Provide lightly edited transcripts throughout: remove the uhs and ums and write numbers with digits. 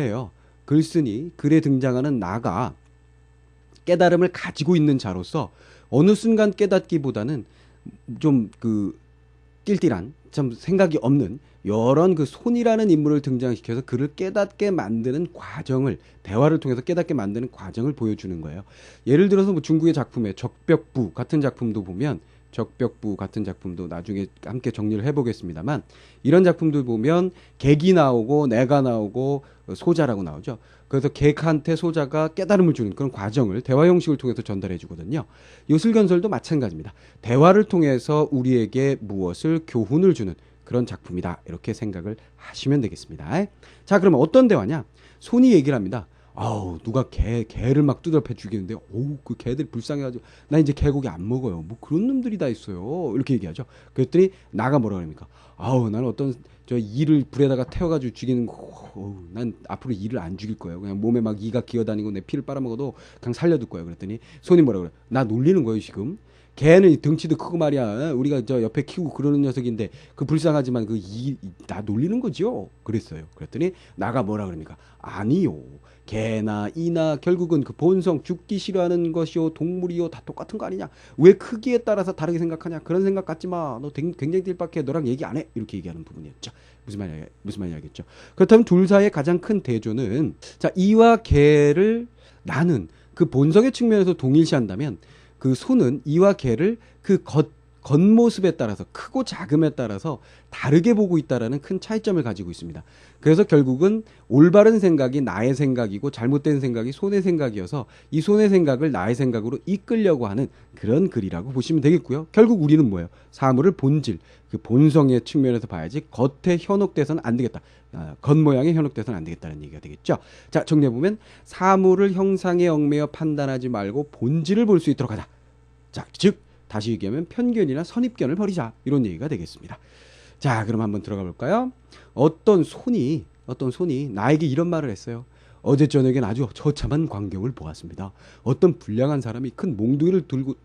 예요. 글쓰니 글에 등장하는 나가 깨달음을 가지고 있는 자로서 어느 순간 깨닫기보다는 좀 띨띨한 참 생각이 없는 이런 손이라는 인물을 등장시켜서 그를 깨닫게 만드는 과정을 대화를 통해서 깨닫게 만드는 과정을 보여주는 거예요. 예를 들어서 뭐 중국의 작품에 적벽부 같은 작품도 보면 적벽부 같은 작품도 나중에 함께 정리를 해보겠습니다만 이런 작품들 보면 객이 나오고 내가 나오고 소자라고 나오죠. 그래서 객한테 소자가 깨달음을 주는 그런 과정을 대화 형식을 통해서 전달해 주거든요. 요술견설도 마찬가지입니다. 대화를 통해서 우리에게 무엇을 교훈을 주는 그런 작품이다. 이렇게 생각을 하시면 되겠습니다. 자, 그러면 어떤 대화냐? 손이 얘기를 합니다. 아우, 누가 개를 막 두드려 죽이는데, 어우, 그 개들이 불쌍해가지고, 나 이제 개고기 안 먹어요. 뭐 그런 놈들이 다 있어요. 이렇게 얘기하죠. 그랬더니, 나가 뭐라 그럽니까? 아우, 나는 어떤, 이를 불에다가 태워가지고 죽이는 거, 어우, 난 앞으로 이를 안 죽일 거예요. 그냥 몸에 막 이가 기어다니고 내 피를 빨아먹어도 그냥 살려둘 거예요. 그랬더니, 손이 뭐라 그래? 나 놀리는 거예요, 지금. 개는 등치도 크고 말이야. 우리가 저 옆에 키우고 그러는 녀석인데 그 불쌍하지만 나 놀리는 거죠. 그랬어요. 그랬더니 나가 뭐라 그럽니까? 아니요. 개나 이나 결국은 그 본성 죽기 싫어하는 것이요 동물이요 다 똑같은 거 아니냐? 왜 크기에 따라서 다르게 생각하냐? 그런 생각 갖지 마. 너 굉장히 딜박해. 너랑 얘기 안 해. 이렇게 얘기하는 부분이었죠. 무슨 말이냐 알겠죠? 그렇다면 둘 사이의 가장 큰 대조는 자 이와 개를 나는 그 본성의 측면에서 동일시한다면 그 소는 이와 개를 그 겉모습에 따라서 크고 작음에 따라서 다르게 보고 있다라는 큰 차이점을 가지고 있습니다. 그래서 결국은 올바른 생각이 나의 생각이고 잘못된 생각이 손의 생각이어서 이 손의 생각을 나의 생각으로 이끌려고 하는 그런 글이라고 보시면 되겠고요. 결국 우리는 뭐예요? 사물을 본질, 그 본성의 측면에서 봐야지 겉에 현혹돼서는 안 되겠다. 겉모양에 현혹돼서는 안 되겠다는 얘기가 되겠죠. 자, 정리해보면 사물을 형상에 얽매여 판단하지 말고 본질을 볼 수 있도록 하자. 자, 즉 다시 얘기하면 편견이나 선입견을 버리자. 이런 얘기가 되겠습니다. 자, 그럼 한번 들어가 볼까요? 어떤 손이 나에게 이런 말을 했어요. 어제 저녁엔 아주 처참한 광경을 보았습니다. 어떤 불량한 사람이 큰 몽둥이를 들고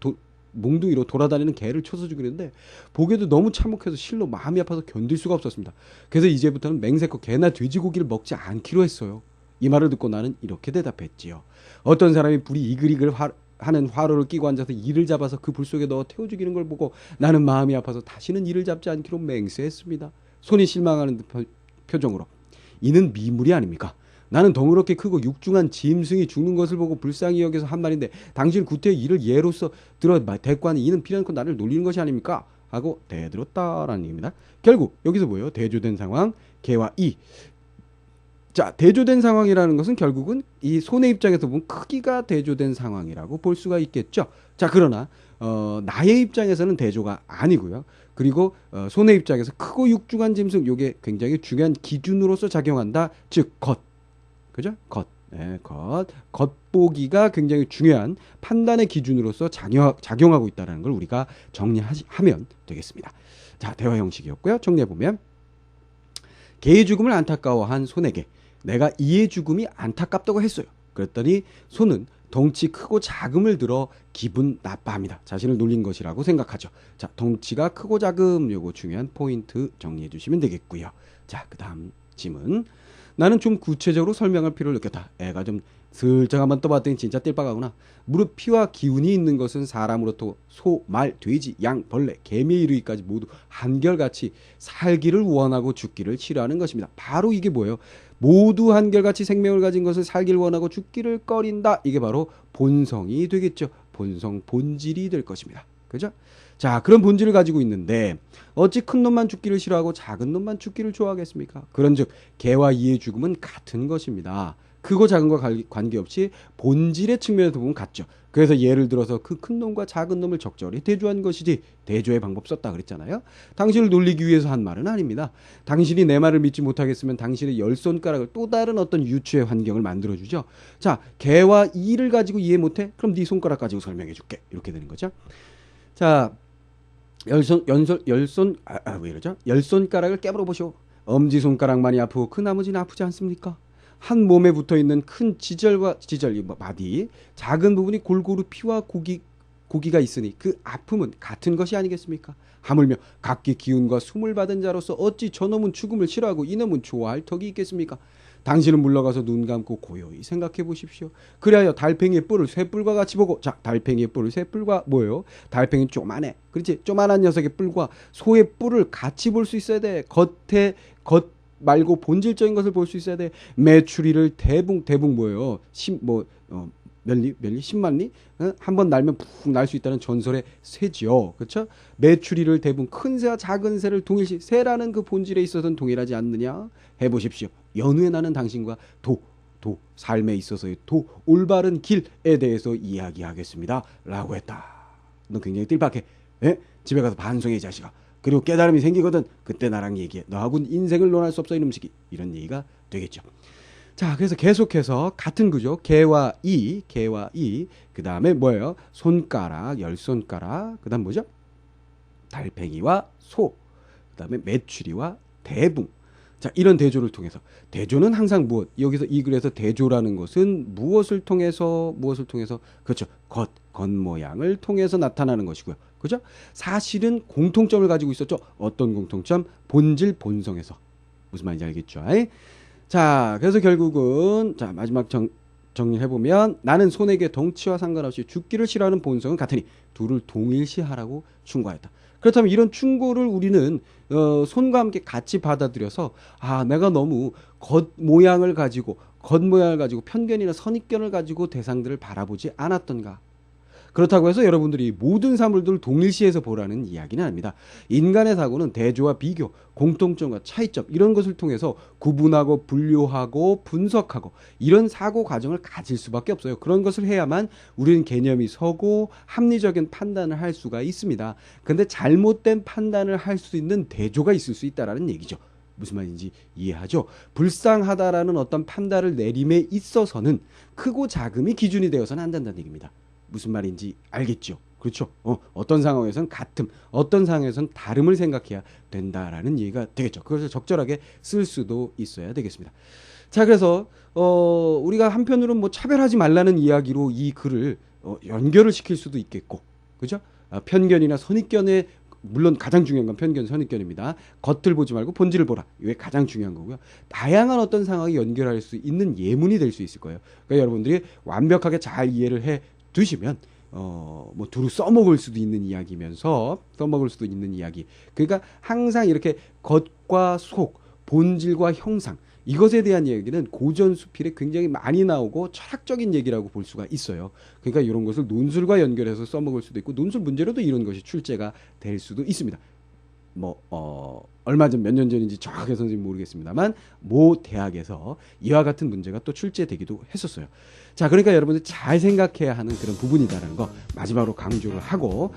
몽둥이로 돌아다니는 개를 쳐서 죽이는데 보기에도 너무 참혹해서 실로 마음이 아파서 견딜 수가 없었습니다. 그래서 이제부터는 맹세코 개나 돼지고기를 먹지 않기로 했어요. 이 말을 듣고 나는 이렇게 대답했지요. 어떤 사람이 불이 이글이글 하는 화로를 끼고 앉아서 이를 잡아서 그 불 속에 넣어 태워 죽이는 걸 보고 나는 마음이 아파서 다시는 이를 잡지 않기로 맹세했습니다. 손이 실망하는 표정으로 이는 미물이 아닙니까? 나는 덩그렇게 크고 육중한 짐승이 죽는 것을 보고 불쌍히 여겨서 한 말인데 당신 구태의 이를 예로서 들어 대꾸하는 이는 필요않고 나를 놀리는 것이 아닙니까? 하고 대들었다라는 얘기입니다. 결국 여기서 뭐예요? 대조된 상황 개와 이. 자, 대조된 상황이라는 것은 결국은 이 손의 입장에서 보면 크기가 대조된 상황이라고 볼 수가 있겠죠. 자, 그러나 나의 입장에서는 대조가 아니고요. 그리고 손의 입장에서 크고 육중한 짐승 요게 굉장히 중요한 기준으로서 작용한다. 즉 겉. 그죠? 겉. 네, 겉보기가 굉장히 중요한 판단의 기준으로서 작용하고 있다는 걸 우리가 정리하면 되겠습니다. 자, 대화 형식이었고요. 정리해 보면 개의 죽음을 안타까워한 손에게 내가 이의 죽음이 안타깝다고 했어요. 그랬더니 손은 덩치 크고 작음을 들어 기분 나빠합니다. 자신을 놀린 것이라고 생각하죠. 자, 덩치가 크고 작음 요거 중요한 포인트 정리해 주시면 되겠고요. 자, 그 다음 질문. 나는 좀 구체적으로 설명할 필요를 느꼈다. 애가 좀 슬쩍 한번 떠봤더니 진짜 띨빠가구나. 무릎 피와 기운이 있는 것은 사람으로부터 소, 말, 돼지, 양, 벌레, 개미에 이르기까지 모두 한결같이 살기를 원하고 죽기를 싫어하는 것입니다. 바로 이게 뭐예요? 모두 한결같이 생명을 가진 것을 살기를 원하고 죽기를 꺼린다. 이게 바로 본성이 되겠죠. 본질이 될 것입니다. 그죠? 자, 그런 본질을 가지고 있는데 어찌 큰 놈만 죽기를 싫어하고 작은 놈만 죽기를 좋아하겠습니까? 그런즉 개와 이의 죽음은 같은 것입니다. 크고 작은 과 관계없이 본질의 측면에서 보면 같죠. 그래서 예를 들어서 그 큰 놈과 작은 놈을 적절히 대조한 것이지 대조의 방법 썼다 그랬잖아요. 당신을 놀리기 위해서 한 말은 아닙니다. 당신이 내 말을 믿지 못하겠으면 당신의 열 손가락을 또 다른 어떤 유추의 환경을 만들어주죠. 자, 개와 이를 가지고 이해 못해? 그럼 네 손가락 가지고 설명해줄게. 이렇게 되는 거죠. 자, 왜 이러죠? 열 손가락을 깨물어 보시오. 엄지 손가락만이 아프고 그 나머지는 아프지 않습니까? 한 몸에 붙어 있는 큰 마디, 작은 부분이 골고루 피와 고기가 있으니 그 아픔은 같은 것이 아니겠습니까? 하물며 각기 기운과 숨을 받은 자로서 어찌 저놈은 죽음을 싫어하고 이놈은 좋아할 턱이 있겠습니까? 당신은 물러가서 눈 감고 고요히 생각해 보십시오. 그래야 달팽이의 뿔을 쇠뿔과 같이 보고, 자, 달팽이의 뿔을 쇠뿔과 뭐예요? 달팽이 쪼만해. 그렇지? 쪼만한 녀석의 뿔과 소의 뿔을 같이 볼 수 있어야 돼. 겉 말고 본질적인 것을 볼 수 있어야 돼. 메추리를 대붕 뭐예요? 몇리 10만리 한번 날면 푹 날 수 있다는 전설의 새지요. 그렇죠? 메추리를 대붕 큰 새와 작은 새를 동일시 새라는 그 본질에 있어서는 동일하지 않느냐? 해보십시오. 연후에 나는 당신과 삶에 있어서의 올바른 길에 대해서 이야기하겠습니다. 라고 했다. 너 굉장히 띨박해. 에? 집에 가서 반성해 이 자식아. 그리고 깨달음이 생기거든. 그때 나랑 얘기해. 너하고는 인생을 논할 수 없어 이놈식이. 이런 얘기가 되겠죠. 자, 그래서 계속해서 같은 구조 개와 이, 그 다음에 뭐예요? 손가락, 열 손가락, 그 다음 뭐죠? 달팽이와 소, 그 다음에 메추리와 대붕. 자, 이런 대조를 통해서, 대조는 항상 무엇? 여기서 이 글에서 대조라는 것은 무엇을 통해서, 그렇죠. 겉모양을 통해서 나타나는 것이고요. 그죠? 사실은 공통점을 가지고 있었죠. 어떤 공통점? 본질, 본성에서. 무슨 말인지 알겠죠? 자, 그래서 결국은, 자, 마지막 정리해보면, 나는 손에게 덩치와 상관없이 죽기를 싫어하는 본성은 같으니 둘을 동일시하라고 충고하였다. 그렇다면 이런 충고를 우리는 손과 함께 같이 받아들여서, 아, 내가 너무 겉모양을 가지고 편견이나 선입견을 가지고 대상들을 바라보지 않았던가. 그렇다고 해서 여러분들이 모든 사물들을 동일시해서 보라는 이야기는 아닙니다. 인간의 사고는 대조와 비교, 공통점과 차이점 이런 것을 통해서 구분하고 분류하고 분석하고 이런 사고 과정을 가질 수밖에 없어요. 그런 것을 해야만 우리는 개념이 서고 합리적인 판단을 할 수가 있습니다. 그런데 잘못된 판단을 할 수 있는 대조가 있을 수 있다는 얘기죠. 무슨 말인지 이해하죠? 불쌍하다라는 어떤 판단을 내림에 있어서는 크고 작음이 기준이 되어서는 안 된다는 얘기입니다. 무슨 말인지 알겠죠? 그렇죠? 어떤 상황에서는 같음, 어떤 상황에서는 다름을 생각해야 된다라는 얘기가 되겠죠. 그래서 적절하게 쓸 수도 있어야 되겠습니다. 자, 그래서 우리가 한편으로는 뭐 차별하지 말라는 이야기로 이 글을 연결을 시킬 수도 있겠고, 그죠? 편견이나 선입견에 물론 가장 중요한 건 편견, 선입견입니다. 겉을 보지 말고 본질을 보라. 이게 가장 중요한 거고요. 다양한 어떤 상황에 연결할 수 있는 예문이 될 수 있을 거예요. 그러니까 여러분들이 완벽하게 잘 이해를 해 두시면 뭐 두루 써먹을 수도 있는 이야기면서 써먹을 수도 있는 이야기. 그러니까 항상 이렇게 겉과 속, 본질과 형상 이것에 대한 얘기는 고전 수필에 굉장히 많이 나오고 철학적인 얘기라고 볼 수가 있어요. 그러니까 이런 것을 논술과 연결해서 써먹을 수도 있고 논술 문제로도 이런 것이 출제가 될 수도 있습니다. 얼마 전 몇 년 전인지 정확하게 선생님 모르겠습니다만 모 대학에서 이와 같은 문제가 또 출제되기도 했었어요. 자, 그러니까 여러분들 잘 생각해야 하는 그런 부분이다라는 거 마지막으로 강조를 하고